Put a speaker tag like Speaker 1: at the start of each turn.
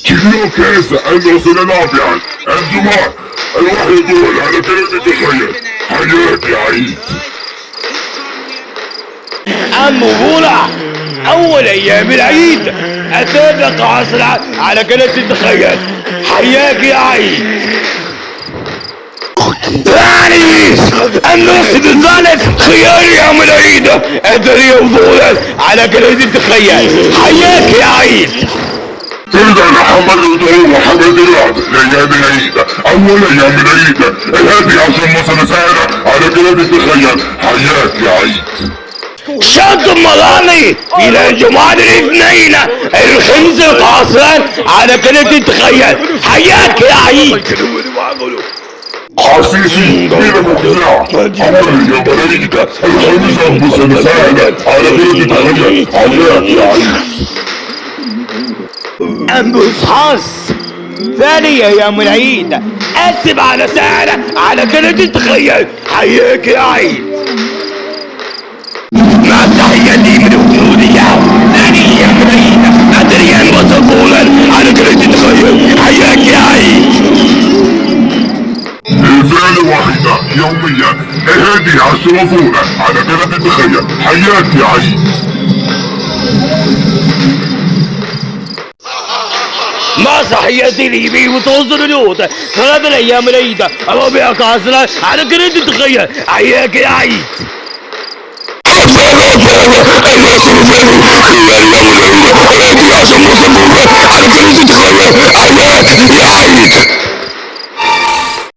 Speaker 1: كيلو كاسة قال سنة يعني الجمعة الواحد يقول على كلمة تخيل حياك يا عيد.
Speaker 2: عمو بولا، أول أيام العيد أتابع قاصرة على قناة تتخيل حياك يا عيد. ثاني النص الثالث خيال يوم العيد أدري بولا على قناة تتخيل حياك يا عيد.
Speaker 1: إذا محمد ودعوه محمد الرعد لأيام العيد أول أيام العيد الهادي عشر مثلا سهرة على قناة تتخيل حياك يا عيد.
Speaker 2: شد ملامي إلى جمعة الاثنين الخمس قاصرا على قناة تتخيل حياك يا عيد.
Speaker 1: حسيسي بين مقزع أول يوم العيد الخمسة مثلا سهرة على قناة تتخيل حياك يا عيد.
Speaker 2: أنبوس حص ثاني يوم العيد السبعة سهرة على قناة تتخيل حياك يا عيد. مع تحياتي من وجودية ثاني يوم العيد أدريان وصفولا على قناة تتخيل حياك يا عيد.
Speaker 1: الفعل واحدة يوميا الهادي عشر فولا على قناة تتخيل حياك يا عيد.
Speaker 2: ما صحيتي لي بي وتوصل اليوت هذا الايام العيد اما بيها قاصرة على قناة تتخيل حياك يا عيد.
Speaker 1: حياك يا عيد.